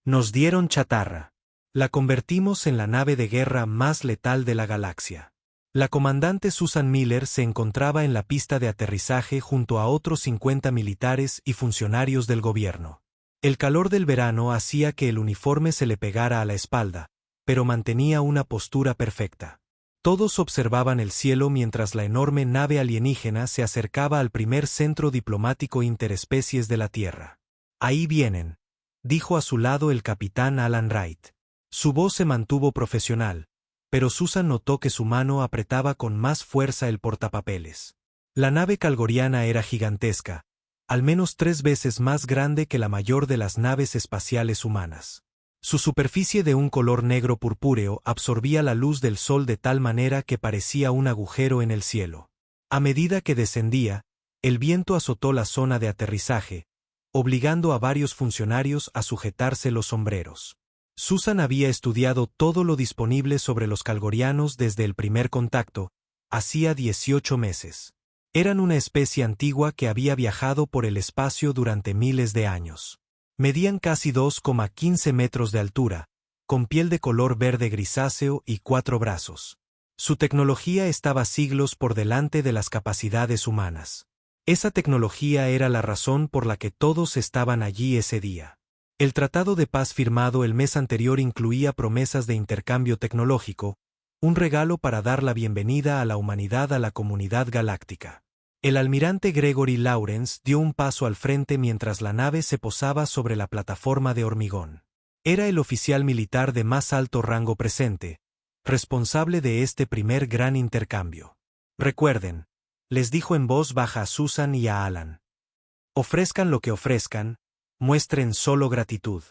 Nos dieron chatarra. La convertimos en la nave de guerra más letal de la galaxia. La comandante Susan Miller se encontraba en la pista de aterrizaje junto a otros 50 militares y funcionarios del gobierno. El calor del verano hacía que el uniforme se le pegara a la espalda, pero mantenía una postura perfecta. Todos observaban el cielo mientras la enorme nave alienígena se acercaba al primer centro diplomático interespecies de la Tierra. Ahí vienen, dijo a su lado el capitán Alan Wright. Su voz se mantuvo profesional, pero Susan notó que su mano apretaba con más fuerza el portapapeles. La nave calgoriana era gigantesca, al menos 3 veces más grande que la mayor de las naves espaciales humanas. Su superficie de un color negro purpúreo absorbía la luz del sol de tal manera que parecía un agujero en el cielo. A medida que descendía, el viento azotó la zona de aterrizaje, obligando a varios funcionarios a sujetarse los sombreros. Susan había estudiado todo lo disponible sobre los calgorianos desde el primer contacto, hacía 18 meses. Eran una especie antigua que había viajado por el espacio durante miles de años. Medían casi 2,15 metros de altura, con piel de color verde grisáceo y 4 brazos. Su tecnología estaba siglos por delante de las capacidades humanas. Esa tecnología era la razón por la que todos estaban allí ese día. El tratado de paz firmado el mes anterior incluía promesas de intercambio tecnológico, un regalo para dar la bienvenida a la humanidad a la comunidad galáctica. El almirante Gregory Lawrence dio un paso al frente mientras la nave se posaba sobre la plataforma de hormigón. Era el oficial militar de más alto rango presente, responsable de este primer gran intercambio. Recuerden, les dijo en voz baja a Susan y a Alan. Ofrezcan lo que ofrezcan, muestren solo gratitud.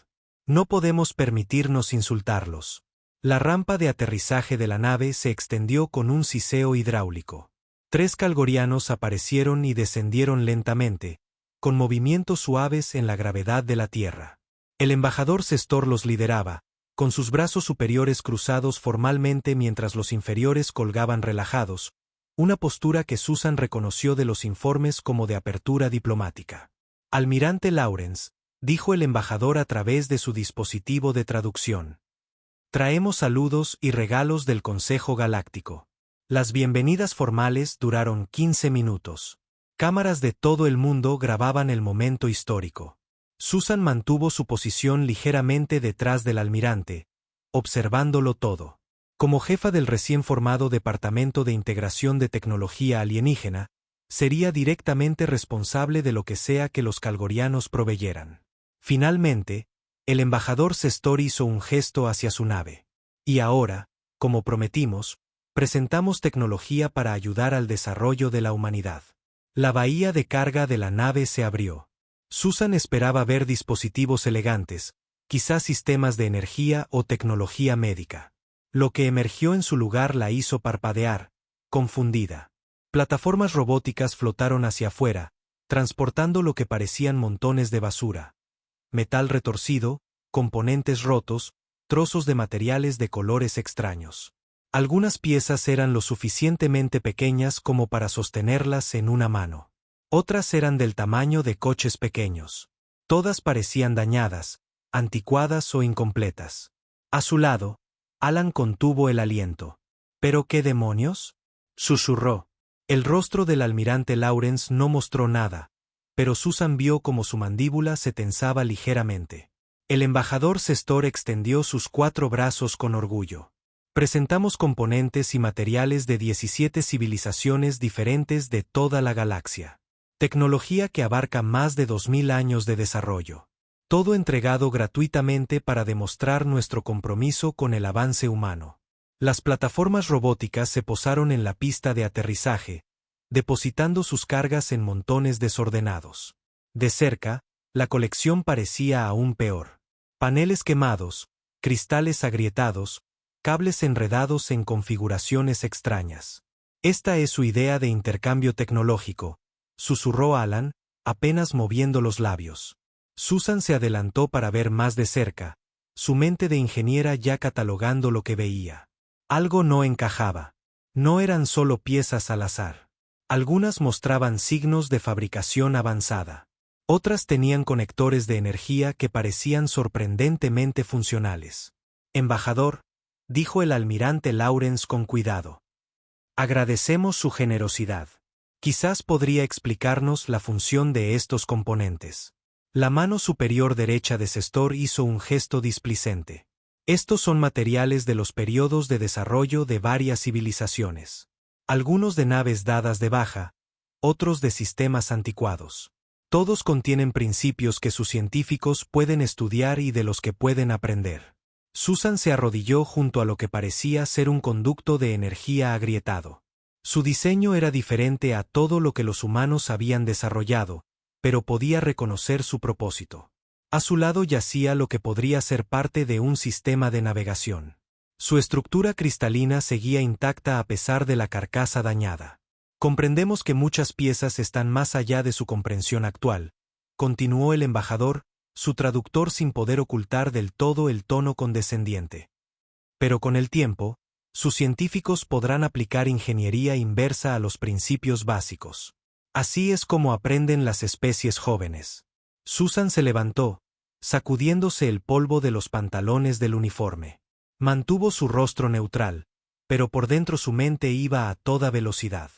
No podemos permitirnos insultarlos. La rampa de aterrizaje de la nave se extendió con un siseo hidráulico. 3 calgorianos aparecieron y descendieron lentamente, con movimientos suaves en la gravedad de la Tierra. El embajador Sestor los lideraba, con sus brazos superiores cruzados formalmente mientras los inferiores colgaban relajados, una postura que Susan reconoció de los informes como de apertura diplomática. Almirante Lawrence, dijo el embajador a través de su dispositivo de traducción. Traemos saludos y regalos del Consejo Galáctico. Las bienvenidas formales duraron 15 minutos. Cámaras de todo el mundo grababan el momento histórico. Susan mantuvo su posición ligeramente detrás del almirante, observándolo todo. Como jefa del recién formado Departamento de Integración de Tecnología Alienígena, sería directamente responsable de lo que sea que los calgorianos proveyeran. Finalmente, el embajador Sestor hizo un gesto hacia su nave. Y ahora, como prometimos, presentamos tecnología para ayudar al desarrollo de la humanidad. La bahía de carga de la nave se abrió. Susan esperaba ver dispositivos elegantes, quizás sistemas de energía o tecnología médica. Lo que emergió en su lugar la hizo parpadear, confundida. Plataformas robóticas flotaron hacia afuera, transportando lo que parecían montones de basura. Metal retorcido, componentes rotos, trozos de materiales de colores extraños. Algunas piezas eran lo suficientemente pequeñas como para sostenerlas en una mano. Otras eran del tamaño de coches pequeños. Todas parecían dañadas, anticuadas o incompletas. A su lado, Alan contuvo el aliento. ¿Pero qué demonios?, susurró. El rostro del almirante Lawrence no mostró nada, pero Susan vio como su mandíbula se tensaba ligeramente. El embajador Sestor extendió sus 4 brazos con orgullo. Presentamos componentes y materiales de 17 civilizaciones diferentes de toda la galaxia. Tecnología que abarca más de 2000 años de desarrollo. Todo entregado gratuitamente para demostrar nuestro compromiso con el avance humano. Las plataformas robóticas se posaron en la pista de aterrizaje, depositando sus cargas en montones desordenados. De cerca, la colección parecía aún peor. Paneles quemados, cristales agrietados, cables enredados en configuraciones extrañas. Esta es su idea de intercambio tecnológico, susurró Alan, apenas moviendo los labios. Susan se adelantó para ver más de cerca, su mente de ingeniera ya catalogando lo que veía. Algo no encajaba. No eran solo piezas al azar. Algunas mostraban signos de fabricación avanzada. Otras tenían conectores de energía que parecían sorprendentemente funcionales. Embajador, dijo el almirante Lawrence con cuidado. Agradecemos su generosidad. Quizás podría explicarnos la función de estos componentes. La mano superior derecha de Sestor hizo un gesto displicente. Estos son materiales de los periodos de desarrollo de varias civilizaciones. Algunos de naves dadas de baja, otros de sistemas anticuados. Todos contienen principios que sus científicos pueden estudiar y de los que pueden aprender. Susan se arrodilló junto a lo que parecía ser un conducto de energía agrietado. Su diseño era diferente a todo lo que los humanos habían desarrollado, pero podía reconocer su propósito. A su lado yacía lo que podría ser parte de un sistema de navegación. Su estructura cristalina seguía intacta a pesar de la carcasa dañada. Comprendemos que muchas piezas están más allá de su comprensión actual, continuó el embajador, su traductor sin poder ocultar del todo el tono condescendiente. Pero con el tiempo, sus científicos podrán aplicar ingeniería inversa a los principios básicos. Así es como aprenden las especies jóvenes. Susan se levantó, sacudiéndose el polvo de los pantalones del uniforme. Mantuvo su rostro neutral, pero por dentro su mente iba a toda velocidad.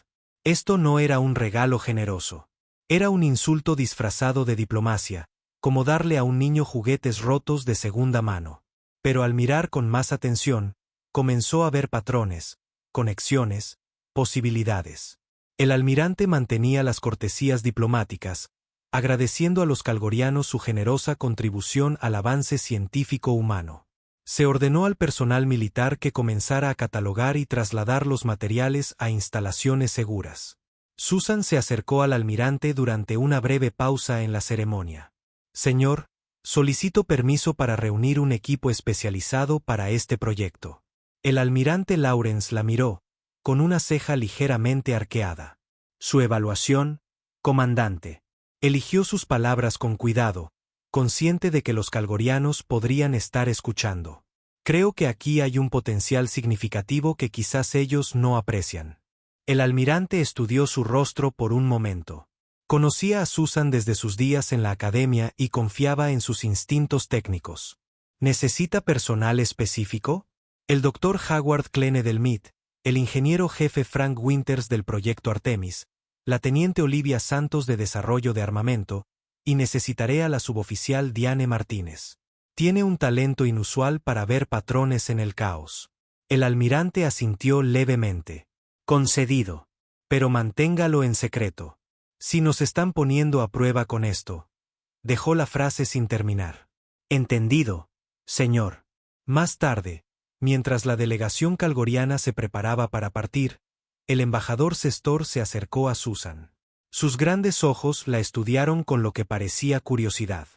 Esto no era un regalo generoso. Era un insulto disfrazado de diplomacia, como darle a un niño juguetes rotos de segunda mano. Pero al mirar con más atención, comenzó a ver patrones, conexiones, posibilidades. El almirante mantenía las cortesías diplomáticas, agradeciendo a los calgorianos su generosa contribución al avance científico humano. Se ordenó al personal militar que comenzara a catalogar y trasladar los materiales a instalaciones seguras. Susan se acercó al almirante durante una breve pausa en la ceremonia. Señor, solicito permiso para reunir un equipo especializado para este proyecto. El almirante Lawrence la miró, con una ceja ligeramente arqueada. Su evaluación, comandante. Eligió sus palabras con cuidado, consciente de que los calgorianos podrían estar escuchando. Creo que aquí hay un potencial significativo que quizás ellos no aprecian. El almirante estudió su rostro por un momento. Conocía a Susan desde sus días en la academia y confiaba en sus instintos técnicos. ¿Necesita personal específico? El Dr. Howard Clene-Delmit, el ingeniero jefe Frank Winters del proyecto Artemis, la teniente Olivia Santos de Desarrollo de Armamento, y necesitaré a la suboficial Diane Martínez. Tiene un talento inusual para ver patrones en el caos. El almirante asintió levemente. Concedido. Pero manténgalo en secreto. Si nos están poniendo a prueba con esto. Dejó la frase sin terminar. Entendido, señor. Más tarde, mientras la delegación calgoriana se preparaba para partir, el embajador Sestor se acercó a Susan. Sus grandes ojos la estudiaron con lo que parecía curiosidad.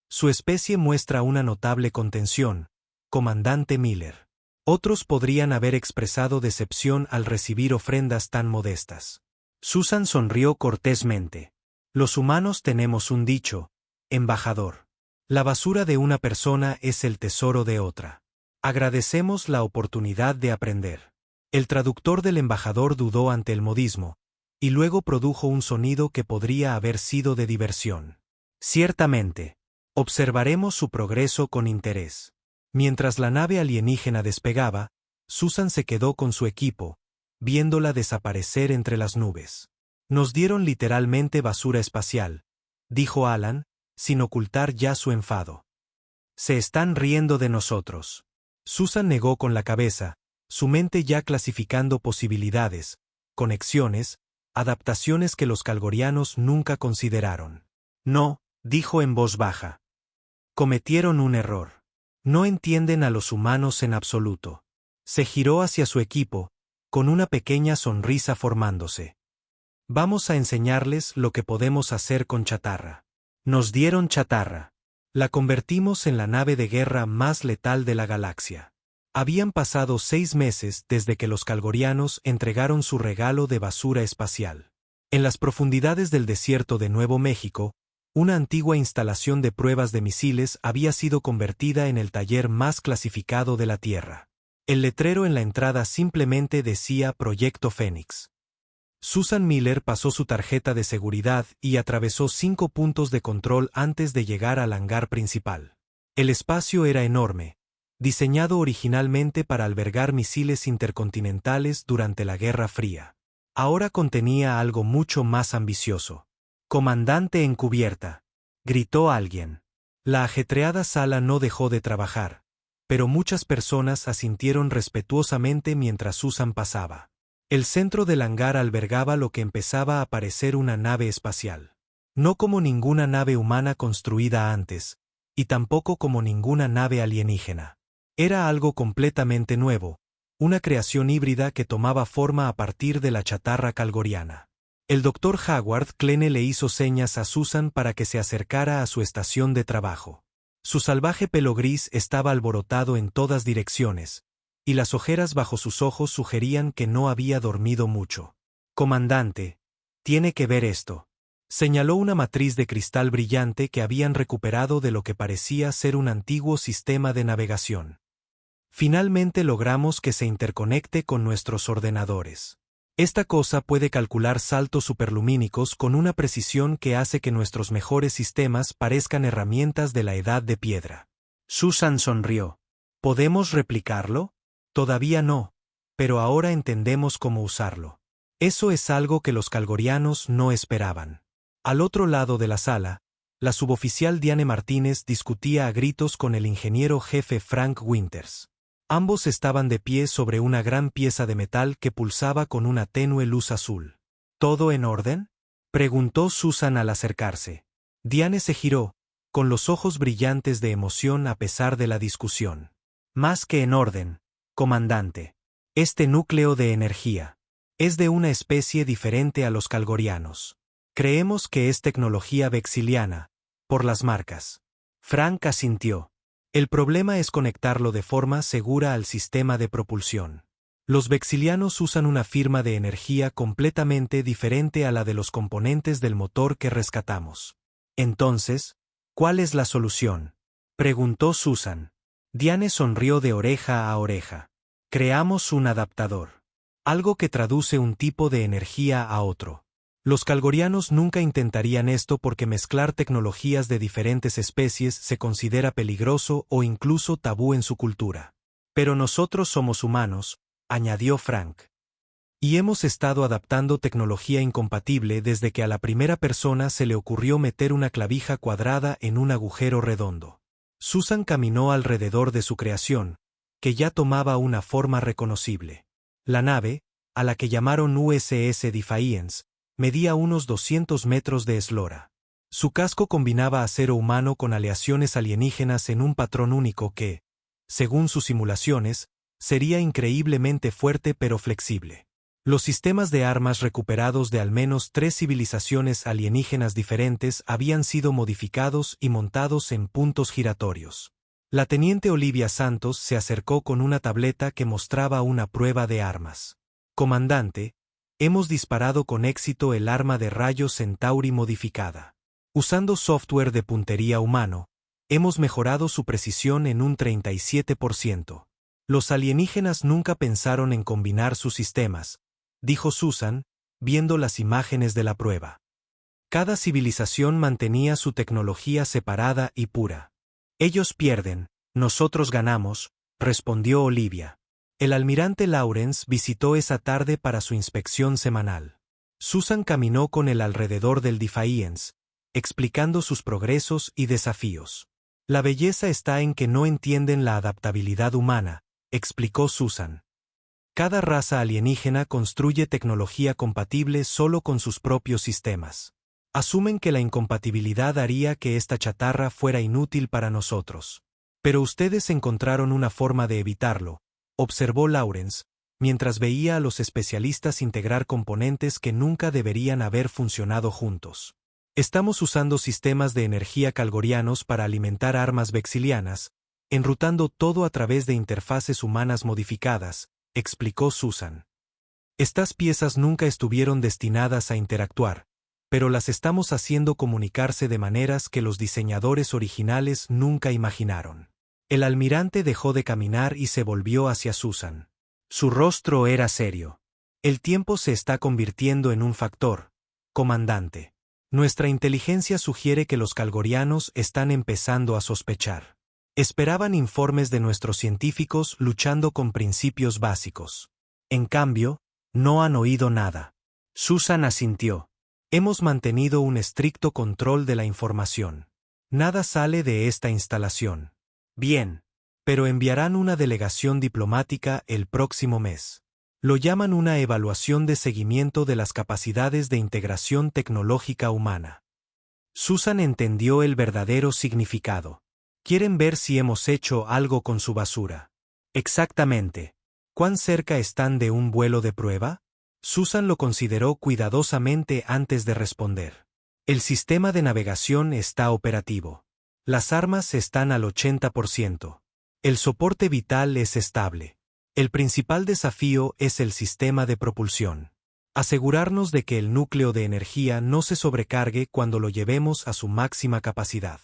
Su especie muestra una notable contención, comandante Miller. Otros podrían haber expresado decepción al recibir ofrendas tan modestas. Susan sonrió cortésmente. Los humanos tenemos un dicho, embajador. La basura de una persona es el tesoro de otra. Agradecemos la oportunidad de aprender. El traductor del embajador dudó ante el modismo, y luego produjo un sonido que podría haber sido de diversión. Ciertamente. Observaremos su progreso con interés. Mientras la nave alienígena despegaba, Susan se quedó con su equipo, viéndola desaparecer entre las nubes. Nos dieron literalmente basura espacial, dijo Alan, sin ocultar ya su enfado. Se están riendo de nosotros. Susan negó con la cabeza, su mente ya clasificando posibilidades, conexiones, adaptaciones que los calgorianos nunca consideraron. No, dijo en voz baja. Cometieron un error. No entienden a los humanos en absoluto. Se giró hacia su equipo, con una pequeña sonrisa formándose. Vamos a enseñarles lo que podemos hacer con chatarra. Nos dieron chatarra. La convertimos en la nave de guerra más letal de la galaxia. Habían pasado 6 meses desde que los calgorianos entregaron su regalo de basura espacial. En las profundidades del desierto de Nuevo México, una antigua instalación de pruebas de misiles había sido convertida en el taller más clasificado de la Tierra. El letrero en la entrada simplemente decía Proyecto Fénix. Susan Miller pasó su tarjeta de seguridad y atravesó 5 puntos de control antes de llegar al hangar principal. El espacio era enorme, diseñado originalmente para albergar misiles intercontinentales durante la Guerra Fría. Ahora contenía algo mucho más ambicioso. «Comandante encubierta», gritó alguien. La ajetreada sala no dejó de trabajar, pero muchas personas asintieron respetuosamente mientras Susan pasaba. El centro del hangar albergaba lo que empezaba a parecer una nave espacial. No como ninguna nave humana construida antes, y tampoco como ninguna nave alienígena. Era algo completamente nuevo, una creación híbrida que tomaba forma a partir de la chatarra calgoriana. El Dr. Howard Klene le hizo señas a Susan para que se acercara a su estación de trabajo. Su salvaje pelo gris estaba alborotado en todas direcciones, y las ojeras bajo sus ojos sugerían que no había dormido mucho. «Comandante, tiene que ver esto», señaló una matriz de cristal brillante que habían recuperado de lo que parecía ser un antiguo sistema de navegación. «Finalmente logramos que se interconecte con nuestros ordenadores. Esta cosa puede calcular saltos superlumínicos con una precisión que hace que nuestros mejores sistemas parezcan herramientas de la edad de piedra». Susan sonrió. «¿Podemos replicarlo? Todavía no, pero ahora entendemos cómo usarlo». Eso es algo que los calgorianos no esperaban. Al otro lado de la sala, la suboficial Diane Martínez discutía a gritos con el ingeniero jefe Frank Winters. Ambos estaban de pie sobre una gran pieza de metal que pulsaba con una tenue luz azul. «¿Todo en orden?», preguntó Susan al acercarse. Diane se giró, con los ojos brillantes de emoción a pesar de la discusión. «Más que en orden, comandante. Este núcleo de energía es de una especie diferente a los calgorianos. Creemos que es tecnología vexiliana, por las marcas». Frank asintió. «El problema es conectarlo de forma segura al sistema de propulsión. Los vexilianos usan una firma de energía completamente diferente a la de los componentes del motor que rescatamos». «Entonces, ¿cuál es la solución?», preguntó Susan. Diane sonrió de oreja a oreja. «Creamos un adaptador. Algo que traduce un tipo de energía a otro. Los calgorianos nunca intentarían esto porque mezclar tecnologías de diferentes especies se considera peligroso o incluso tabú en su cultura. Pero nosotros somos humanos», añadió Frank. «Y hemos estado adaptando tecnología incompatible desde que a la primera persona se le ocurrió meter una clavija cuadrada en un agujero redondo». Susan caminó alrededor de su creación, que ya tomaba una forma reconocible. La nave, a la que llamaron USS Defiance, medía unos 200 metros de eslora. Su casco combinaba acero humano con aleaciones alienígenas en un patrón único que, según sus simulaciones, sería increíblemente fuerte pero flexible. Los sistemas de armas recuperados de al menos 3 civilizaciones alienígenas diferentes habían sido modificados y montados en puntos giratorios. La teniente Olivia Santos se acercó con una tableta que mostraba una prueba de armas. «Comandante, hemos disparado con éxito el arma de rayos Centauri modificada. Usando software de puntería humano, hemos mejorado su precisión en un 37%. Los alienígenas nunca pensaron en combinar sus sistemas», dijo Susan, viendo las imágenes de la prueba. «Cada civilización mantenía su tecnología separada y pura. Ellos pierden, nosotros ganamos», respondió Olivia. El almirante Lawrence visitó esa tarde para su inspección semanal. Susan caminó con él alrededor del Defiance, explicando sus progresos y desafíos. «La belleza está en que no entienden la adaptabilidad humana», explicó Susan. «Cada raza alienígena construye tecnología compatible solo con sus propios sistemas. Asumen que la incompatibilidad haría que esta chatarra fuera inútil para nosotros. Pero ustedes encontraron una forma de evitarlo», observó Lawrence, mientras veía a los especialistas integrar componentes que nunca deberían haber funcionado juntos. «Estamos usando sistemas de energía calgorianos para alimentar armas vexilianas, enrutando todo a través de interfaces humanas modificadas», explicó Susan. «Estas piezas nunca estuvieron destinadas a interactuar, pero las estamos haciendo comunicarse de maneras que los diseñadores originales nunca imaginaron». El almirante dejó de caminar y se volvió hacia Susan. Su rostro era serio. El tiempo se está convirtiendo en un factor, comandante. Nuestra inteligencia sugiere que los calgorianos están empezando a sospechar. Esperaban informes de nuestros científicos luchando con principios básicos. En cambio, no han oído nada. Susan asintió. Hemos mantenido un estricto control de la información. Nada sale de esta instalación. Bien. Pero enviarán una delegación diplomática el próximo mes. Lo llaman una evaluación de seguimiento de las capacidades de integración tecnológica humana. Susan entendió el verdadero significado. Quieren ver si hemos hecho algo con su basura. Exactamente. ¿Cuán cerca están de un vuelo de prueba? Susan lo consideró cuidadosamente antes de responder. El sistema de navegación está operativo. Las armas están al 80%. El soporte vital es estable. El principal desafío es el sistema de propulsión. Asegurarnos de que el núcleo de energía no se sobrecargue cuando lo llevemos a su máxima capacidad.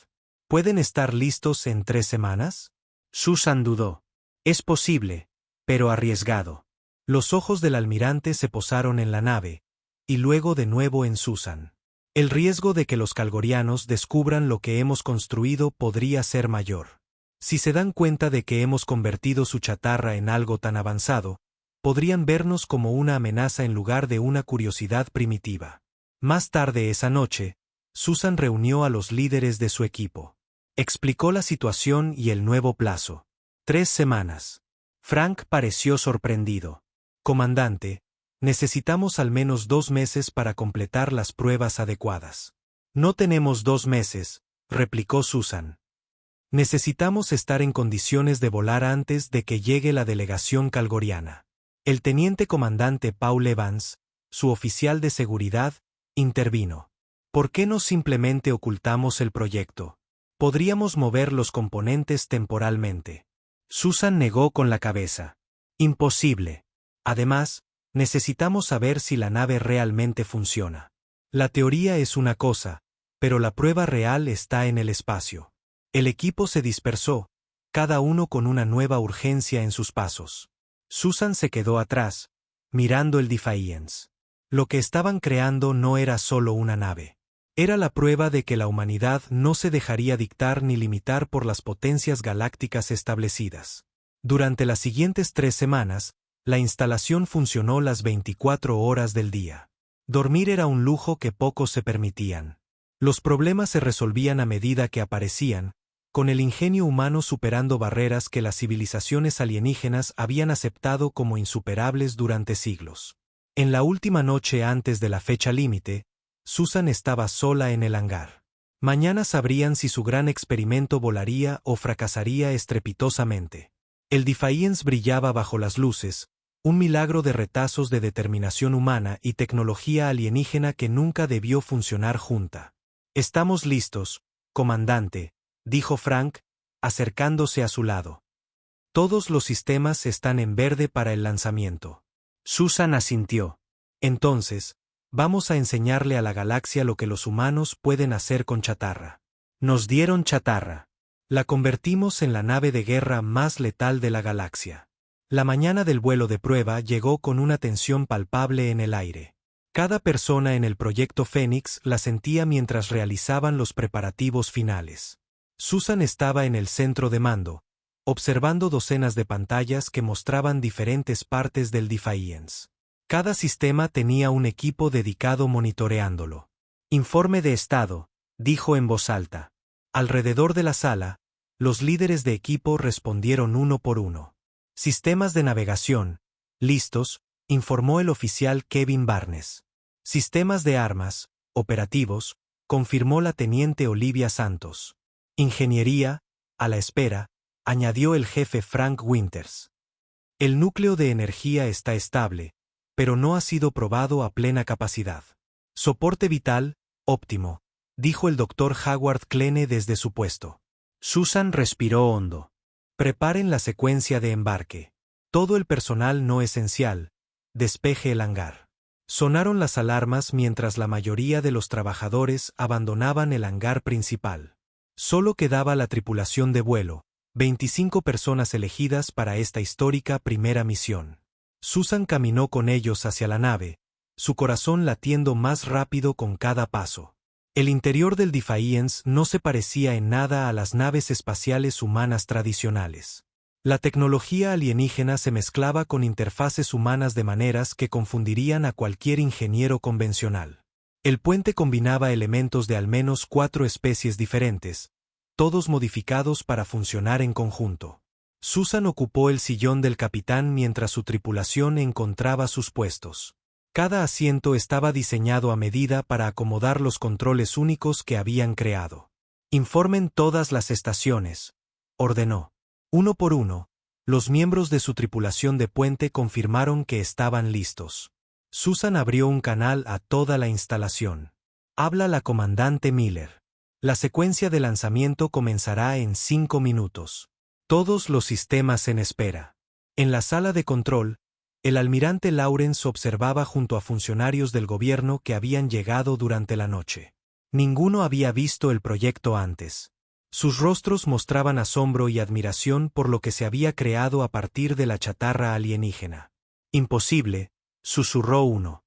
¿Pueden estar listos en 3 semanas? Susan dudó. Es posible, pero arriesgado. Los ojos del almirante se posaron en la nave, y luego de nuevo en Susan. El riesgo de que los calgorianos descubran lo que hemos construido podría ser mayor. Si se dan cuenta de que hemos convertido su chatarra en algo tan avanzado, podrían vernos como una amenaza en lugar de una curiosidad primitiva. Más tarde esa noche, Susan reunió a los líderes de su equipo. Explicó la situación y el nuevo plazo. 3 semanas. Frank pareció sorprendido. Comandante, necesitamos al menos 2 meses para completar las pruebas adecuadas. No tenemos 2 meses, replicó Susan. Necesitamos estar en condiciones de volar antes de que llegue la delegación calgoriana. El teniente comandante Paul Evans, su oficial de seguridad, intervino. ¿Por qué no simplemente ocultamos el proyecto? Podríamos mover los componentes temporalmente. Susan negó con la cabeza. Imposible. Además, necesitamos saber si la nave realmente funciona. La teoría es una cosa, pero la prueba real está en el espacio. El equipo se dispersó, cada uno con una nueva urgencia en sus pasos. Susan se quedó atrás, mirando el Defiance. Lo que estaban creando no era solo una nave. Era la prueba de que la humanidad no se dejaría dictar ni limitar por las potencias galácticas establecidas. Durante las siguientes 3 semanas, la instalación funcionó las 24 horas del día. Dormir era un lujo que pocos se permitían. Los problemas se resolvían a medida que aparecían, con el ingenio humano superando barreras que las civilizaciones alienígenas habían aceptado como insuperables durante siglos. En la última noche antes de la fecha límite, Susan estaba sola en el hangar. Mañana sabrían si su gran experimento volaría o fracasaría estrepitosamente. El Defiance brillaba bajo las luces, un milagro de retazos de determinación humana y tecnología alienígena que nunca debió funcionar junta. Estamos listos, comandante, dijo Frank, acercándose a su lado. Todos los sistemas están en verde para el lanzamiento. Susan asintió. Entonces, vamos a enseñarle a la galaxia lo que los humanos pueden hacer con chatarra. Nos dieron chatarra. La convertimos en la nave de guerra más letal de la galaxia. La mañana del vuelo de prueba llegó con una tensión palpable en el aire. Cada persona en el proyecto Fénix la sentía mientras realizaban los preparativos finales. Susan estaba en el centro de mando, observando docenas de pantallas que mostraban diferentes partes del Defiance. Cada sistema tenía un equipo dedicado monitoreándolo. Informe de estado, dijo en voz alta. Alrededor de la sala, los líderes de equipo respondieron uno por uno. Sistemas de navegación, listos, informó el oficial Kevin Barnes. Sistemas de armas, operativos, confirmó la teniente Olivia Santos. Ingeniería, a la espera, añadió el jefe Frank Winters. El núcleo de energía está estable, pero no ha sido probado a plena capacidad. Soporte vital, óptimo, dijo el Dr. Howard Kleene desde su puesto. Susan respiró hondo. Preparen la secuencia de embarque. Todo el personal no esencial, despeje el hangar. Sonaron las alarmas mientras la mayoría de los trabajadores abandonaban el hangar principal. Solo quedaba la tripulación de vuelo, 25 personas elegidas para esta histórica primera misión. Susan caminó con ellos hacia la nave, su corazón latiendo más rápido con cada paso. El interior del Defiance no se parecía en nada a las naves espaciales humanas tradicionales. La tecnología alienígena se mezclaba con interfaces humanas de maneras que confundirían a cualquier ingeniero convencional. El puente combinaba elementos de al menos 4 especies diferentes, todos modificados para funcionar en conjunto. Susan ocupó el sillón del capitán mientras su tripulación encontraba sus puestos. Cada asiento estaba diseñado a medida para acomodar los controles únicos que habían creado. Informen todas las estaciones, ordenó. Uno por uno, los miembros de su tripulación de puente confirmaron que estaban listos. Susan abrió un canal a toda la instalación. Habla la comandante Miller. La secuencia de lanzamiento comenzará en 5 minutos. Todos los sistemas en espera. En la sala de control, el almirante Lawrence observaba junto a funcionarios del gobierno que habían llegado durante la noche. Ninguno había visto el proyecto antes. Sus rostros mostraban asombro y admiración por lo que se había creado a partir de la chatarra alienígena. Imposible, susurró uno.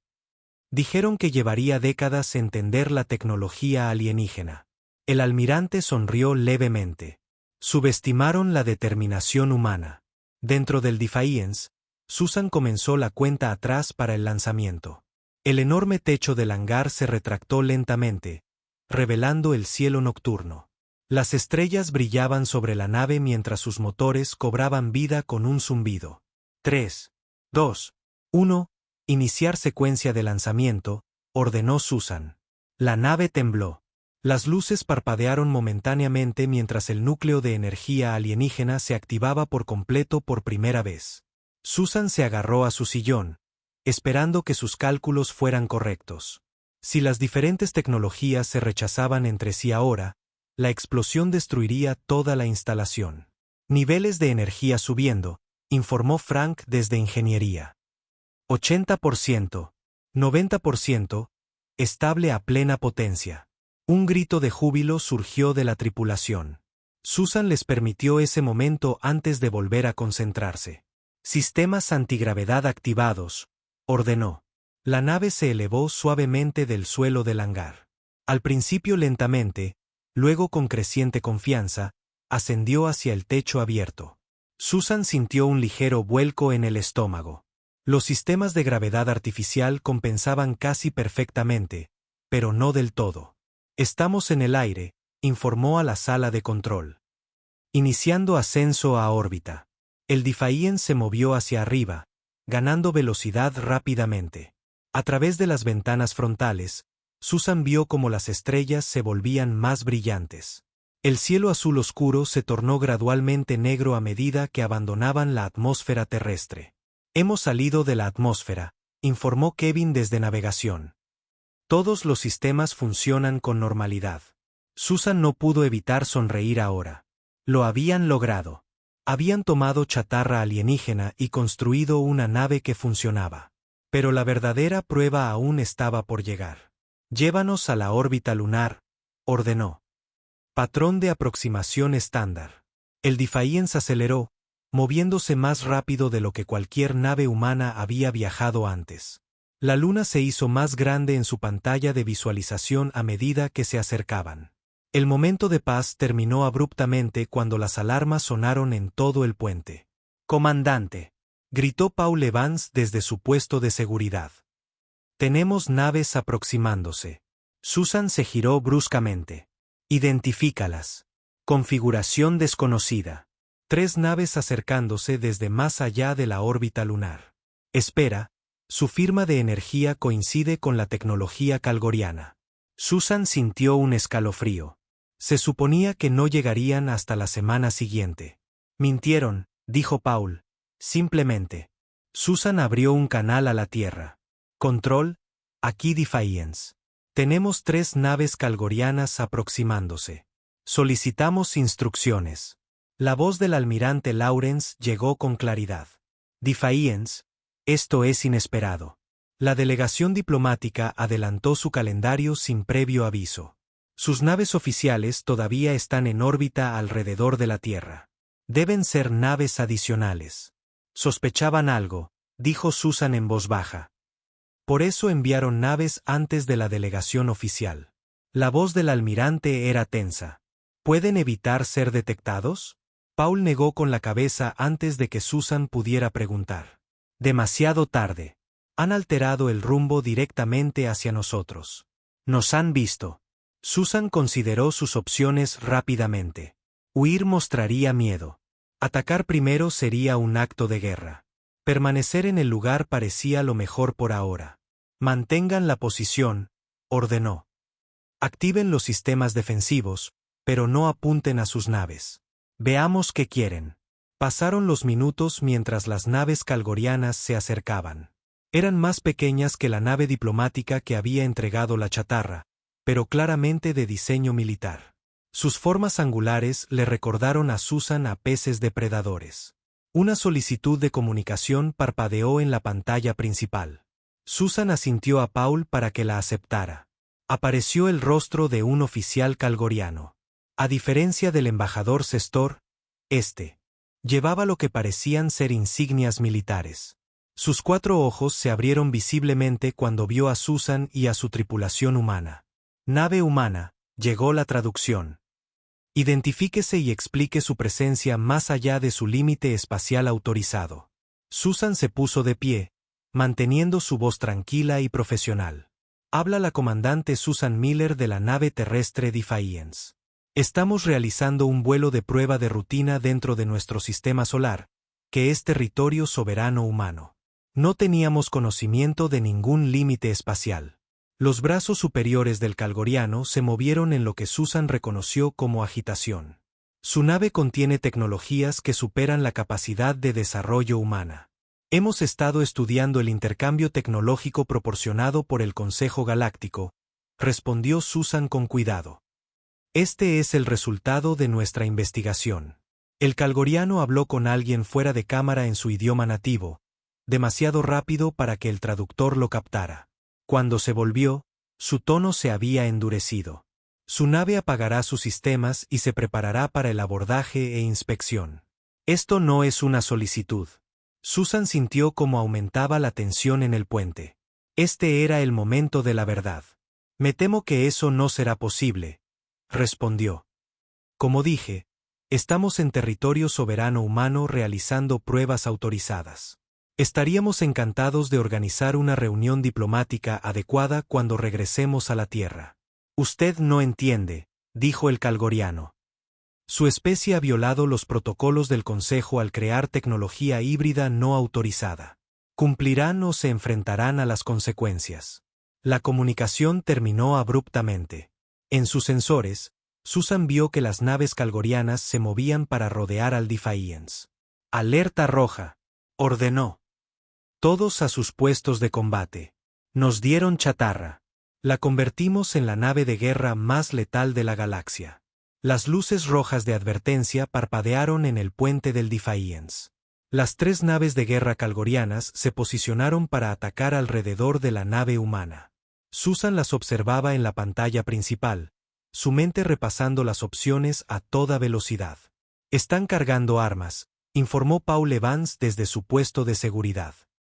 Dijeron que llevaría décadas entender la tecnología alienígena. El almirante sonrió levemente. Subestimaron la determinación humana. Dentro del Defiance, Susan comenzó la cuenta atrás para el lanzamiento. El enorme techo del hangar se retractó lentamente, revelando el cielo nocturno. Las estrellas brillaban sobre la nave mientras sus motores cobraban vida con un zumbido. 3, 2, 1, iniciar secuencia de lanzamiento, ordenó Susan. La nave tembló. Las luces parpadearon momentáneamente mientras el núcleo de energía alienígena se activaba por completo por primera vez. Susan se agarró a su sillón, esperando que sus cálculos fueran correctos. Si las diferentes tecnologías se rechazaban entre sí ahora, la explosión destruiría toda la instalación. Niveles de energía subiendo, informó Frank desde ingeniería. 80%, 90%, estable a plena potencia. Un grito de júbilo surgió de la tripulación. Susan les permitió ese momento antes de volver a concentrarse. Sistemas antigravedad activados, ordenó. La nave se elevó suavemente del suelo del hangar. Al principio lentamente, luego con creciente confianza, ascendió hacia el techo abierto. Susan sintió un ligero vuelco en el estómago. Los sistemas de gravedad artificial compensaban casi perfectamente, pero no del todo. Estamos en el aire, informó a la sala de control. Iniciando ascenso a órbita. El Defiance se movió hacia arriba, ganando velocidad rápidamente. A través de las ventanas frontales, Susan vio cómo las estrellas se volvían más brillantes. El cielo azul oscuro se tornó gradualmente negro a medida que abandonaban la atmósfera terrestre. Hemos salido de la atmósfera, informó Kevin desde navegación. Todos los sistemas funcionan con normalidad. Susan no pudo evitar sonreír ahora. Lo habían logrado. Habían tomado chatarra alienígena y construido una nave que funcionaba. Pero la verdadera prueba aún estaba por llegar. Llévanos a la órbita lunar, ordenó. Patrón de aproximación estándar. El Defiance aceleró, moviéndose más rápido de lo que cualquier nave humana había viajado antes. La luna se hizo más grande en su pantalla de visualización a medida que se acercaban. El momento de paz terminó abruptamente cuando las alarmas sonaron en todo el puente. «Comandante», gritó Paul Evans desde su puesto de seguridad. «Tenemos naves aproximándose». Susan se giró bruscamente. «Identifícalas. Configuración desconocida. 3 naves acercándose desde más allá de la órbita lunar. Espera. Su firma de energía coincide con la tecnología calgoriana». Susan sintió un escalofrío. Se suponía que no llegarían hasta la semana siguiente. «Mintieron», dijo Paul. «Simplemente». Susan abrió un canal a la Tierra. «Control, aquí Defiance. Tenemos 3 naves calgorianas aproximándose. Solicitamos instrucciones». La voz del almirante Lawrence llegó con claridad. «Defiance, esto es inesperado». La delegación diplomática adelantó su calendario sin previo aviso. Sus naves oficiales todavía están en órbita alrededor de la Tierra. Deben ser naves adicionales. Sospechaban algo, dijo Susan en voz baja. Por eso enviaron naves antes de la delegación oficial. La voz del almirante era tensa. ¿Pueden evitar ser detectados? Paul negó con la cabeza antes de que Susan pudiera preguntar. Demasiado tarde. Han alterado el rumbo directamente hacia nosotros. Nos han visto. Susan consideró sus opciones rápidamente. Huir mostraría miedo. Atacar primero sería un acto de guerra. Permanecer en el lugar parecía lo mejor por ahora. Mantengan la posición, ordenó. Activen los sistemas defensivos, pero no apunten a sus naves. Veamos qué quieren. Pasaron los minutos mientras las naves calgorianas se acercaban. Eran más pequeñas que la nave diplomática que había entregado la chatarra, pero claramente de diseño militar. Sus formas angulares le recordaron a Susan a peces depredadores. Una solicitud de comunicación parpadeó en la pantalla principal. Susan asintió a Paul para que la aceptara. Apareció el rostro de un oficial calgoriano. A diferencia del embajador Sestor, llevaba lo que parecían ser insignias militares. Sus 4 ojos se abrieron visiblemente cuando vio a Susan y a su tripulación humana. Nave humana, llegó la traducción. Identifíquese y explique su presencia más allá de su límite espacial autorizado. Susan se puso de pie, manteniendo su voz tranquila y profesional. Habla la comandante Susan Miller de la nave terrestre Defiance. Estamos realizando un vuelo de prueba de rutina dentro de nuestro sistema solar, que es territorio soberano humano. No teníamos conocimiento de ningún límite espacial. Los brazos superiores del calgoriano se movieron en lo que Susan reconoció como agitación. Su nave contiene tecnologías que superan la capacidad de desarrollo humana. Hemos estado estudiando el intercambio tecnológico proporcionado por el Consejo Galáctico, respondió Susan con cuidado. Este es el resultado de nuestra investigación. El calgoriano habló con alguien fuera de cámara en su idioma nativo, demasiado rápido para que el traductor lo captara. Cuando se volvió, su tono se había endurecido. Su nave apagará sus sistemas y se preparará para el abordaje e inspección. Esto no es una solicitud. Susan sintió cómo aumentaba la tensión en el puente. Este era el momento de la verdad. Me temo que eso no será posible, respondió. Como dije, estamos en territorio soberano humano realizando pruebas autorizadas. Estaríamos encantados de organizar una reunión diplomática adecuada cuando regresemos a la Tierra. Usted no entiende, dijo el calgoriano. Su especie ha violado los protocolos del Consejo al crear tecnología híbrida no autorizada. Cumplirán o se enfrentarán a las consecuencias. La comunicación terminó abruptamente. En sus sensores, Susan vio que las naves calgorianas se movían para rodear al Defiance. Alerta roja, ordenó. Todos a sus puestos de combate. Nos dieron chatarra. La convertimos en la nave de guerra más letal de la galaxia. Las luces rojas de advertencia parpadearon en el puente del Defiance. Las 3 naves de guerra calgorianas se posicionaron para atacar alrededor de la nave humana. Susan las observaba en la pantalla principal, su mente repasando las opciones a toda velocidad. Están cargando armas, informó Paul Evans desde su puesto de seguridad.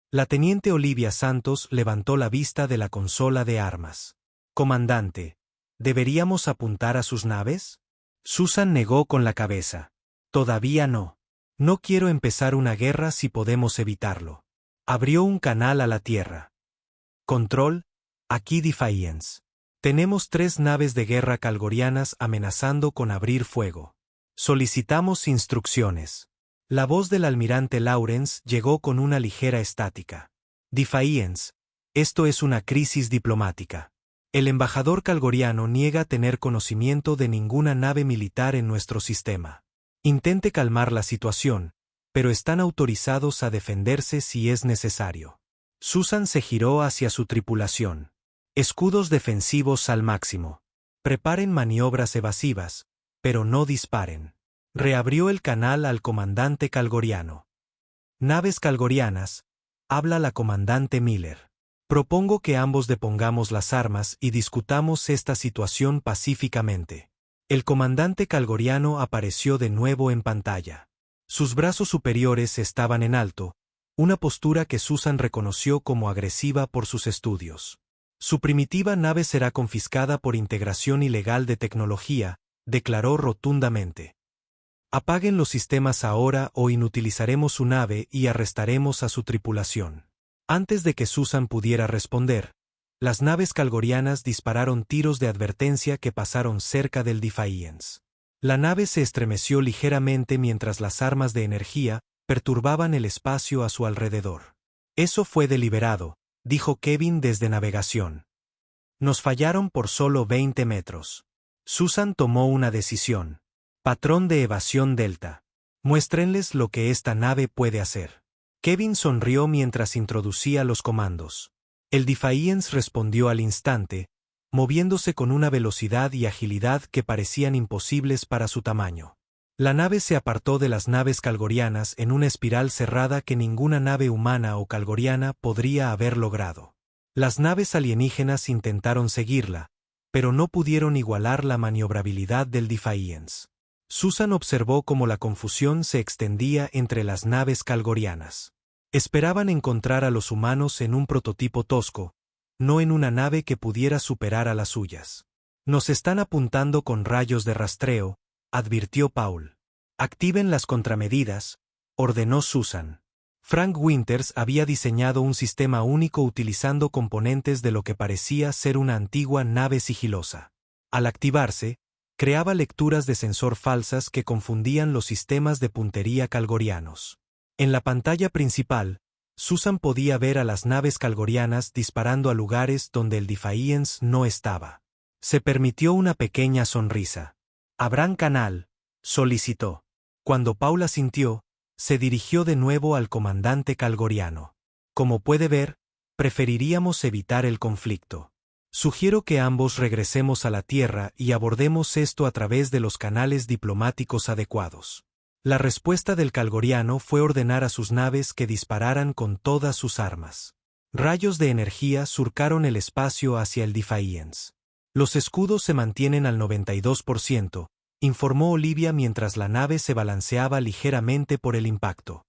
La teniente Olivia Santos levantó la vista de la consola de armas. Comandante, ¿deberíamos apuntar a sus naves? Susan negó con la cabeza. Todavía no. No quiero empezar una guerra si podemos evitarlo. Abrió un canal a la Tierra. Control, aquí Defiance. Tenemos 3 naves de guerra calgorianas amenazando con abrir fuego. Solicitamos instrucciones. La voz del almirante Lawrence llegó con una ligera estática. Defiance, esto es una crisis diplomática. El embajador calgoriano niega tener conocimiento de ninguna nave militar en nuestro sistema. Intente calmar la situación, pero están autorizados a defenderse si es necesario. Susan se giró hacia su tripulación. Escudos defensivos al máximo. Preparen maniobras evasivas, pero no disparen. Reabrió el canal al comandante calgoriano. Naves calgorianas, habla la comandante Miller. Propongo que ambos depongamos las armas y discutamos esta situación pacíficamente. El comandante calgoriano apareció de nuevo en pantalla. Sus brazos superiores estaban en alto, una postura que Susan reconoció como agresiva por sus estudios. Su primitiva nave será confiscada por integración ilegal de tecnología, declaró rotundamente. Apaguen los sistemas ahora o inutilizaremos su nave y arrestaremos a su tripulación. Antes de que Susan pudiera responder, las naves calgorianas dispararon tiros de advertencia que pasaron cerca del Defiance. La nave se estremeció ligeramente mientras las armas de energía perturbaban el espacio a su alrededor. Eso fue deliberado, dijo Kevin desde navegación. Nos fallaron por solo 20 metros. Susan tomó una decisión. Patrón de evasión delta. Muéstrenles lo que esta nave puede hacer. Kevin sonrió mientras introducía los comandos. El Defiance respondió al instante, moviéndose con una velocidad y agilidad que parecían imposibles para su tamaño. La nave se apartó de las naves calgorianas en una espiral cerrada que ninguna nave humana o calgoriana podría haber logrado. Las naves alienígenas intentaron seguirla, pero no pudieron igualar la maniobrabilidad del Defiance. Susan observó cómo la confusión se extendía entre las naves calgorianas. Esperaban encontrar a los humanos en un prototipo tosco, no en una nave que pudiera superar a las suyas. Nos están apuntando con rayos de rastreo, advirtió Paul. Activen las contramedidas, ordenó Susan. Frank Winters había diseñado un sistema único utilizando componentes de lo que parecía ser una antigua nave sigilosa. Al activarse, creaba lecturas de sensor falsas que confundían los sistemas de puntería calgorianos. En la pantalla principal, Susan podía ver a las naves calgorianas disparando a lugares donde el Defiance no estaba. Se permitió una pequeña sonrisa. «¿Abran canal?», solicitó. Cuando Paul asintió, se dirigió de nuevo al comandante calgoriano. «Como puede ver, preferiríamos evitar el conflicto. Sugiero que ambos regresemos a la Tierra y abordemos esto a través de los canales diplomáticos adecuados». La respuesta del calgoriano fue ordenar a sus naves que dispararan con todas sus armas. Rayos de energía surcaron el espacio hacia el Defiance. «Los escudos se mantienen al 92%, informó Olivia mientras la nave se balanceaba ligeramente por el impacto.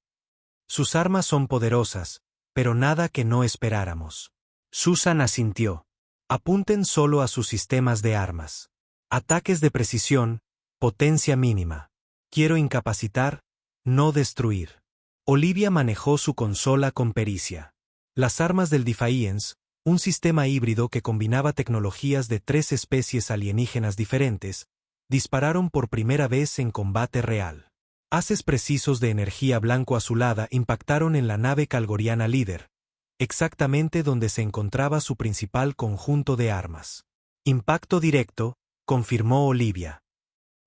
«Sus armas son poderosas, pero nada que no esperáramos». Susan asintió. «Apunten solo a sus sistemas de armas. Ataques de precisión, potencia mínima. Quiero incapacitar, no destruir». Olivia manejó su consola con pericia. Las armas del Defiance, un sistema híbrido que combinaba tecnologías de 3 especies alienígenas diferentes, dispararon por primera vez en combate real. Haces precisos de energía blanco-azulada impactaron en la nave calgoriana líder, exactamente donde se encontraba su principal conjunto de armas. «Impacto directo», confirmó Olivia.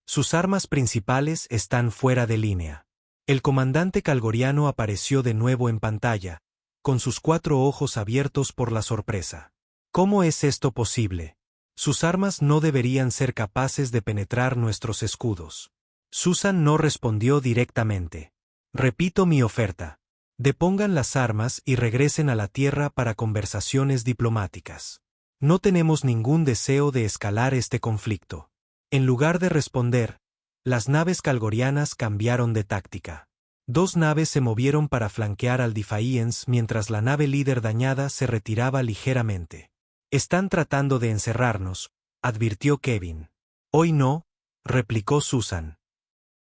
«Sus armas principales están fuera de línea». El comandante calgoriano apareció de nuevo en pantalla, con sus 4 ojos abiertos por la sorpresa. «¿Cómo es esto posible? Sus armas no deberían ser capaces de penetrar nuestros escudos». Susan no respondió directamente. «Repito mi oferta. Depongan las armas y regresen a la Tierra para conversaciones diplomáticas. No tenemos ningún deseo de escalar este conflicto». En lugar de responder, las naves calgorianas cambiaron de táctica. 2 naves se movieron para flanquear al Defiance mientras la nave líder dañada se retiraba ligeramente. «Están tratando de encerrarnos», advirtió Kevin. «Hoy no», replicó Susan.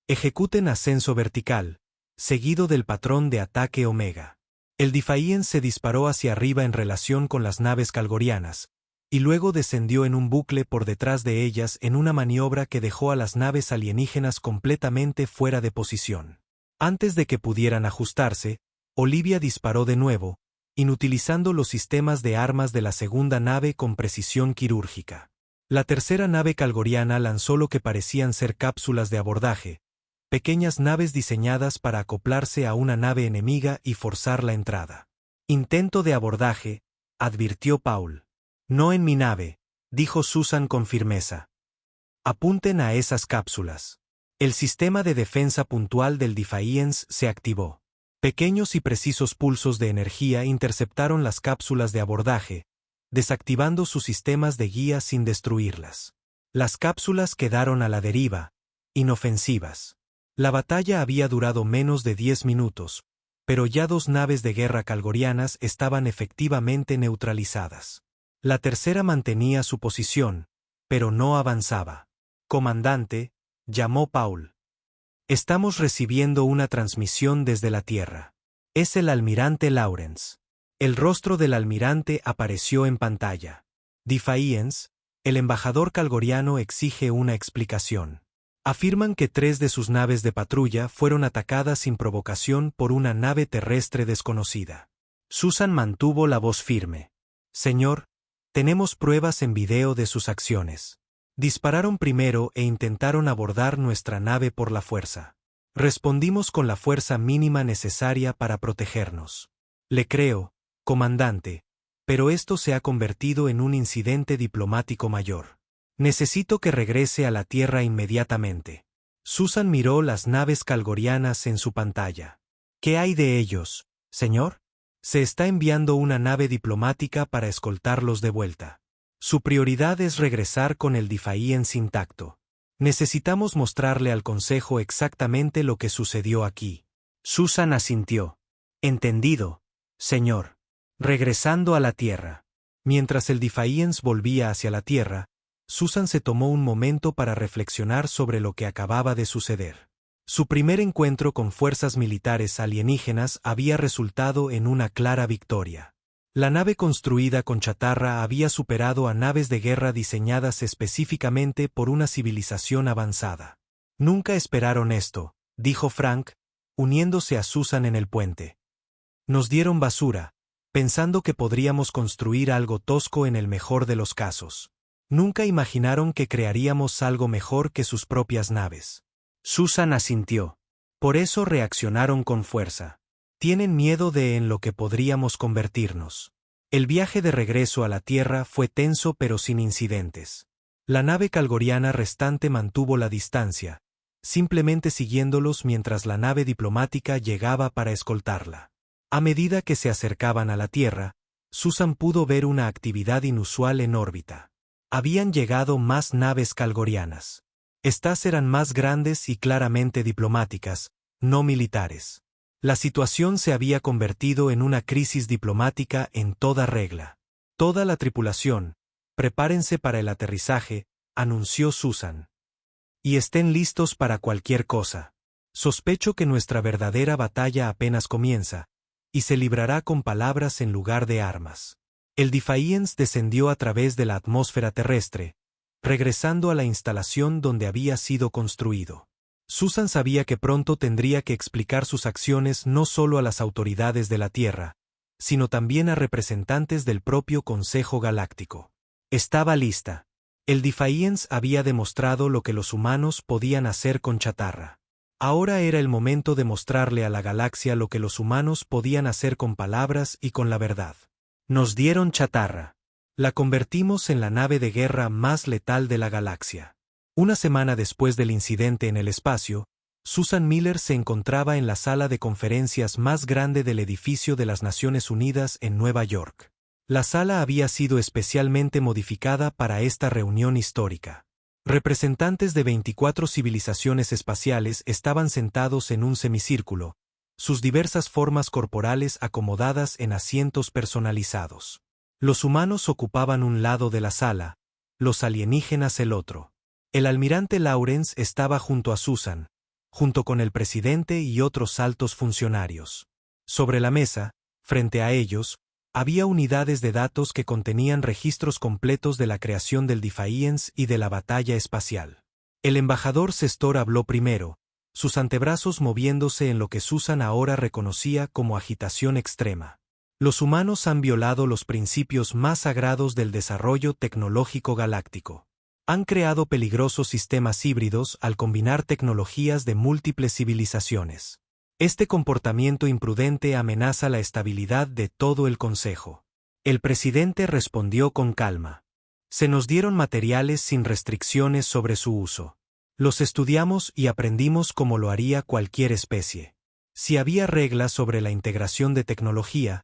«Ejecuten ascenso vertical, seguido del patrón de ataque Omega». El Defiance se disparó hacia arriba en relación con las naves calgorianas, y luego descendió en un bucle por detrás de ellas en una maniobra que dejó a las naves alienígenas completamente fuera de posición. Antes de que pudieran ajustarse, Olivia disparó de nuevo, inutilizando los sistemas de armas de la segunda nave con precisión quirúrgica. La tercera nave calgoriana lanzó lo que parecían ser cápsulas de abordaje, pequeñas naves diseñadas para acoplarse a una nave enemiga y forzar la entrada. «Intento de abordaje», advirtió Paul. «No en mi nave», dijo Susan con firmeza. «Apunten a esas cápsulas». El sistema de defensa puntual del Defiance se activó. Pequeños y precisos pulsos de energía interceptaron las cápsulas de abordaje, desactivando sus sistemas de guía sin destruirlas. Las cápsulas quedaron a la deriva, inofensivas. La batalla había durado menos de 10 minutos, pero ya 2 naves de guerra calgorianas estaban efectivamente neutralizadas. La tercera mantenía su posición, pero no avanzaba. «Comandante», llamó Paul. «Estamos recibiendo una transmisión desde la Tierra. Es el almirante Lawrence». El rostro del almirante apareció en pantalla. «Defiance, el embajador calgoriano exige una explicación. Afirman que 3 de sus naves de patrulla fueron atacadas sin provocación por una nave terrestre desconocida». Susan mantuvo la voz firme. «Señor, tenemos pruebas en video de sus acciones. Dispararon primero e intentaron abordar nuestra nave por la fuerza. Respondimos con la fuerza mínima necesaria para protegernos. Le creo, comandante, pero esto se ha convertido en un incidente diplomático mayor. Necesito que regrese a la Tierra inmediatamente». Susan miró las naves calgorianas en su pantalla. «¿Qué hay de ellos, señor?» «Se está enviando una nave diplomática para escoltarlos de vuelta. Su prioridad es regresar con el Defiance intacto. Necesitamos mostrarle al Consejo exactamente lo que sucedió aquí». Susan asintió. «Entendido, señor». Regresando a la Tierra. Mientras el Defiance volvía hacia la Tierra, Susan se tomó un momento para reflexionar sobre lo que acababa de suceder. Su primer encuentro con fuerzas militares alienígenas había resultado en una clara victoria. La nave construida con chatarra había superado a naves de guerra diseñadas específicamente por una civilización avanzada. «Nunca esperaron esto», dijo Frank, uniéndose a Susan en el puente. «Nos dieron basura, pensando que podríamos construir algo tosco en el mejor de los casos. Nunca imaginaron que crearíamos algo mejor que sus propias naves». Susan asintió. «Por eso reaccionaron con fuerza. Tienen miedo de en lo que podríamos convertirnos». El viaje de regreso a la Tierra fue tenso pero sin incidentes. La nave calgoriana restante mantuvo la distancia, simplemente siguiéndolos mientras la nave diplomática llegaba para escoltarla. A medida que se acercaban a la Tierra, Susan pudo ver una actividad inusual en órbita. Habían llegado más naves calgorianas. Estas eran más grandes y claramente diplomáticas, no militares. La situación se había convertido en una crisis diplomática en toda regla. «Toda la tripulación, prepárense para el aterrizaje», anunció Susan. «Y estén listos para cualquier cosa. Sospecho que nuestra verdadera batalla apenas comienza, y se librará con palabras en lugar de armas». El Defiance descendió a través de la atmósfera terrestre, regresando a la instalación donde había sido construido. Susan sabía que pronto tendría que explicar sus acciones no solo a las autoridades de la Tierra, sino también a representantes del propio Consejo Galáctico. Estaba lista. El Defiance había demostrado lo que los humanos podían hacer con chatarra. Ahora era el momento de mostrarle a la galaxia lo que los humanos podían hacer con palabras y con la verdad. «Nos dieron chatarra. La convertimos en la nave de guerra más letal de la galaxia». Una semana después del incidente en el espacio, Susan Miller se encontraba en la sala de conferencias más grande del edificio de las Naciones Unidas en Nueva York. La sala había sido especialmente modificada para esta reunión histórica. Representantes de 24 civilizaciones espaciales estaban sentados en un semicírculo, sus diversas formas corporales acomodadas en asientos personalizados. Los humanos ocupaban un lado de la sala, los alienígenas el otro. El almirante Lawrence estaba junto a Susan, junto con el presidente y otros altos funcionarios. Sobre la mesa, frente a ellos, había unidades de datos que contenían registros completos de la creación del Defiance y de la batalla espacial. El embajador Sestor habló primero, sus antebrazos moviéndose en lo que Susan ahora reconocía como agitación extrema. «Los humanos han violado los principios más sagrados del desarrollo tecnológico galáctico. Han creado peligrosos sistemas híbridos al combinar tecnologías de múltiples civilizaciones. Este comportamiento imprudente amenaza la estabilidad de todo el Consejo». El presidente respondió con calma. «Se nos dieron materiales sin restricciones sobre su uso. Los estudiamos y aprendimos como lo haría cualquier especie. Si había reglas sobre la integración de tecnología,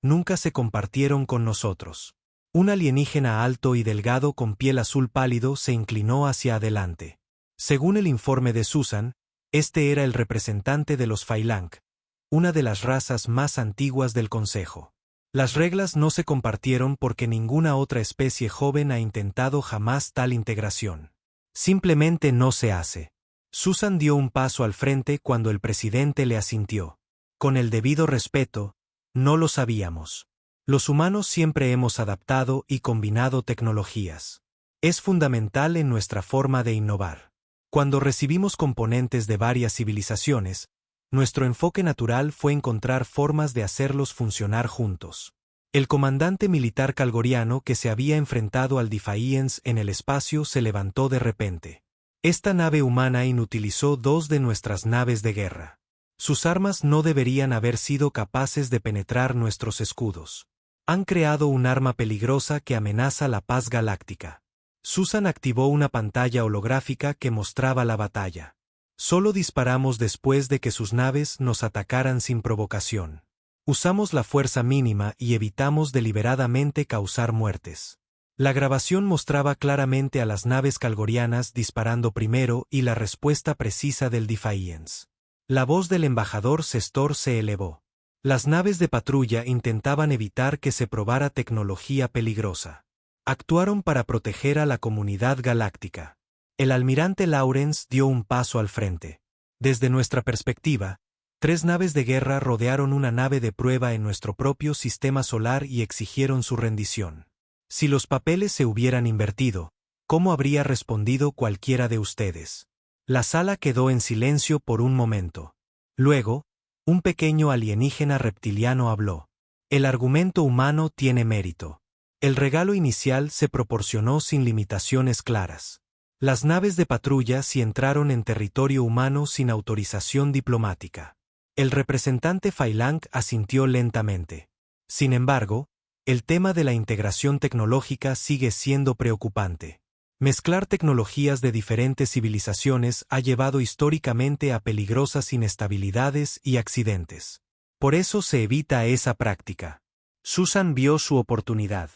nunca se compartieron con nosotros». Un alienígena alto y delgado con piel azul pálido se inclinó hacia adelante. Según el informe de Susan, este era el representante de los Phalanx, una de las razas más antiguas del Consejo. Las reglas no se compartieron porque ninguna otra especie joven ha intentado jamás tal integración. Simplemente no se hace. Susan dio un paso al frente cuando el presidente le asintió. Con el debido respeto, no lo sabíamos. Los humanos siempre hemos adaptado y combinado tecnologías. Es fundamental en nuestra forma de innovar. Cuando recibimos componentes de varias civilizaciones, nuestro enfoque natural fue encontrar formas de hacerlos funcionar juntos. El comandante militar calgoriano que se había enfrentado al Defiance en el espacio se levantó de repente. Esta nave humana inutilizó 2 de nuestras naves de guerra. Sus armas no deberían haber sido capaces de penetrar nuestros escudos. Han creado un arma peligrosa que amenaza la paz galáctica. Susan activó una pantalla holográfica que mostraba la batalla. Solo disparamos después de que sus naves nos atacaran sin provocación. Usamos la fuerza mínima y evitamos deliberadamente causar muertes. La grabación mostraba claramente a las naves calgorianas disparando primero y la respuesta precisa del Defiance. La voz del embajador Sestor se elevó. Las naves de patrulla intentaban evitar que se probara tecnología peligrosa. Actuaron para proteger a la comunidad galáctica. El almirante Lawrence dio un paso al frente. Desde nuestra perspectiva, 3 naves de guerra rodearon una nave de prueba en nuestro propio sistema solar y exigieron su rendición. Si los papeles se hubieran invertido, ¿cómo habría respondido cualquiera de ustedes? La sala quedó en silencio por un momento. Luego, un pequeño alienígena reptiliano habló. El argumento humano tiene mérito. El regalo inicial se proporcionó sin limitaciones claras. Las naves de patrulla sí entraron en territorio humano sin autorización diplomática. El representante Failang asintió lentamente. Sin embargo, el tema de la integración tecnológica sigue siendo preocupante. Mezclar tecnologías de diferentes civilizaciones ha llevado históricamente a peligrosas inestabilidades y accidentes. Por eso se evita esa práctica. Susan vio su oportunidad.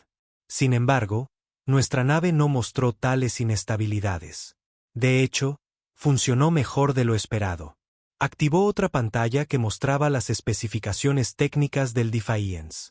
Sin embargo, nuestra nave no mostró tales inestabilidades. De hecho, funcionó mejor de lo esperado. Activó otra pantalla que mostraba las especificaciones técnicas del Defiance.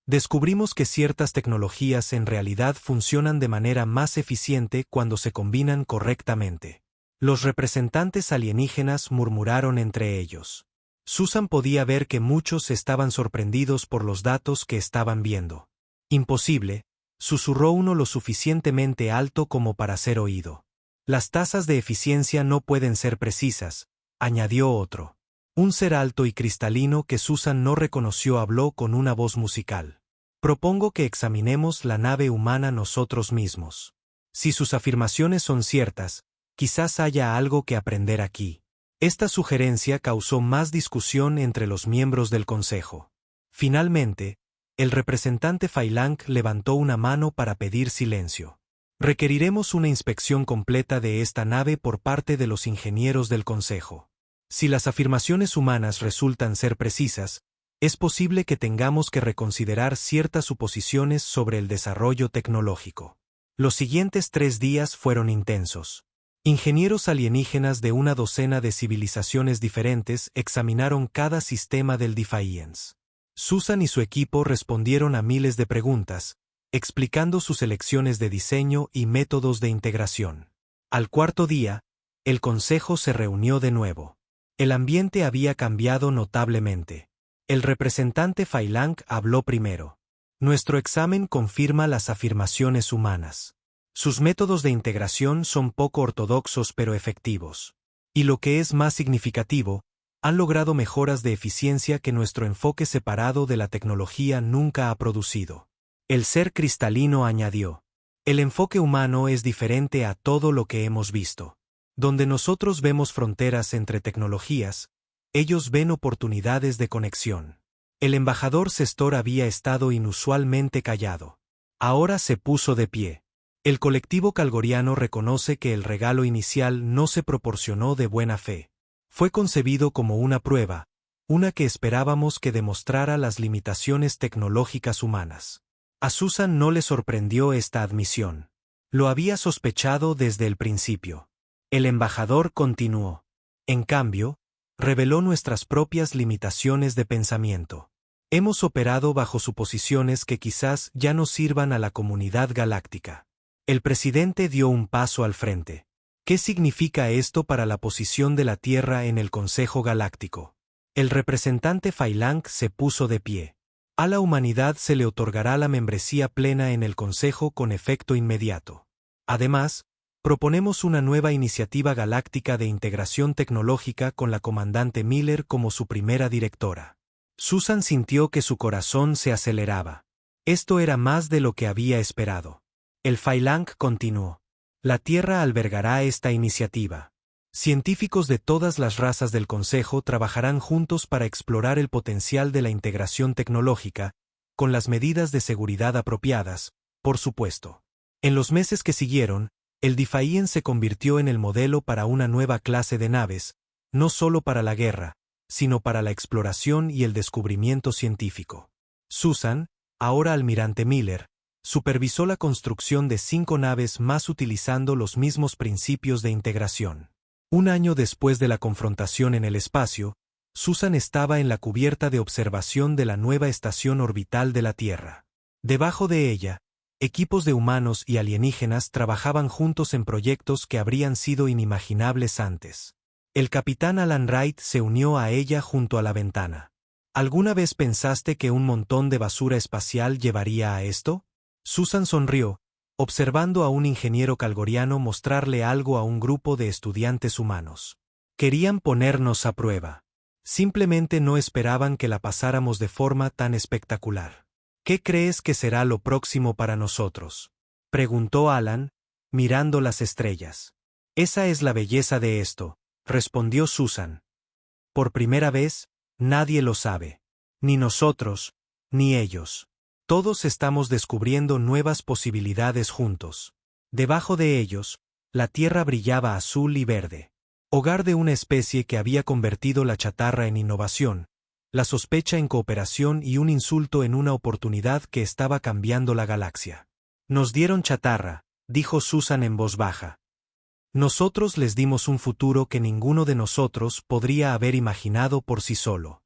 Descubrimos que ciertas tecnologías en realidad funcionan de manera más eficiente cuando se combinan correctamente. Los representantes alienígenas murmuraron entre ellos. Susan podía ver que muchos estaban sorprendidos por los datos que estaban viendo. Imposible, susurró uno lo suficientemente alto como para ser oído. Las tasas de eficiencia no pueden ser precisas, añadió otro. Un ser alto y cristalino que Susan no reconoció habló con una voz musical. Propongo que examinemos la nave humana nosotros mismos. Si sus afirmaciones son ciertas, quizás haya algo que aprender aquí. Esta sugerencia causó más discusión entre los miembros del Consejo. Finalmente, el representante Failang levantó una mano para pedir silencio. Requeriremos una inspección completa de esta nave por parte de los ingenieros del Consejo. Si las afirmaciones humanas resultan ser precisas, es posible que tengamos que reconsiderar ciertas suposiciones sobre el desarrollo tecnológico. Los siguientes 3 días fueron intensos. Ingenieros alienígenas de una docena de civilizaciones diferentes examinaron cada sistema del Defiance. Susan y su equipo respondieron a miles de preguntas, explicando sus elecciones de diseño y métodos de integración. Al 4.º día, el consejo se reunió de nuevo. El ambiente había cambiado notablemente. El representante Failang habló primero. Nuestro examen confirma las afirmaciones humanas. Sus métodos de integración son poco ortodoxos pero efectivos. Y lo que es más significativo, han logrado mejoras de eficiencia que nuestro enfoque separado de la tecnología nunca ha producido. El ser cristalino añadió. El enfoque humano es diferente a todo lo que hemos visto. Donde nosotros vemos fronteras entre tecnologías, ellos ven oportunidades de conexión. El embajador Sestor había estado inusualmente callado. Ahora se puso de pie. El colectivo calgoriano reconoce que el regalo inicial no se proporcionó de buena fe. Fue concebido como una prueba, una que esperábamos que demostrara las limitaciones tecnológicas humanas. A Susan no le sorprendió esta admisión. Lo había sospechado desde el principio. El embajador continuó. En cambio, reveló nuestras propias limitaciones de pensamiento. Hemos operado bajo suposiciones que quizás ya no sirvan a la comunidad galáctica. El presidente dio un paso al frente. ¿Qué significa esto para la posición de la Tierra en el Consejo Galáctico? El representante Failang se puso de pie. A la humanidad se le otorgará la membresía plena en el Consejo con efecto inmediato. Además, proponemos una nueva iniciativa galáctica de integración tecnológica con la comandante Miller como su primera directora. Susan sintió que su corazón se aceleraba. Esto era más de lo que había esperado. El Failang continuó. La Tierra albergará esta iniciativa. Científicos de todas las razas del Consejo trabajarán juntos para explorar el potencial de la integración tecnológica, con las medidas de seguridad apropiadas, por supuesto. En los meses que siguieron, el Defiant se convirtió en el modelo para una nueva clase de naves, no solo para la guerra, sino para la exploración y el descubrimiento científico. Susan, ahora almirante Miller, supervisó la construcción de 5 naves más utilizando los mismos principios de integración. Un año después de la confrontación en el espacio, Susan estaba en la cubierta de observación de la nueva estación orbital de la Tierra. Debajo de ella, equipos de humanos y alienígenas trabajaban juntos en proyectos que habrían sido inimaginables antes. El capitán Alan Wright se unió a ella junto a la ventana. ¿Alguna vez pensaste que un montón de basura espacial llevaría a esto? Susan sonrió, observando a un ingeniero calgoriano mostrarle algo a un grupo de estudiantes humanos. Querían ponernos a prueba. Simplemente no esperaban que la pasáramos de forma tan espectacular. ¿Qué crees que será lo próximo para nosotros?, preguntó Alan, mirando las estrellas. Esa es la belleza de esto, respondió Susan. Por primera vez, nadie lo sabe. Ni nosotros, ni ellos. Todos estamos descubriendo nuevas posibilidades juntos. Debajo de ellos, la Tierra brillaba azul y verde. Hogar de una especie que había convertido la chatarra en innovación, la sospecha en cooperación y un insulto en una oportunidad que estaba cambiando la galaxia. Nos dieron chatarra, dijo Susan en voz baja. Nosotros les dimos un futuro que ninguno de nosotros podría haber imaginado por sí solo.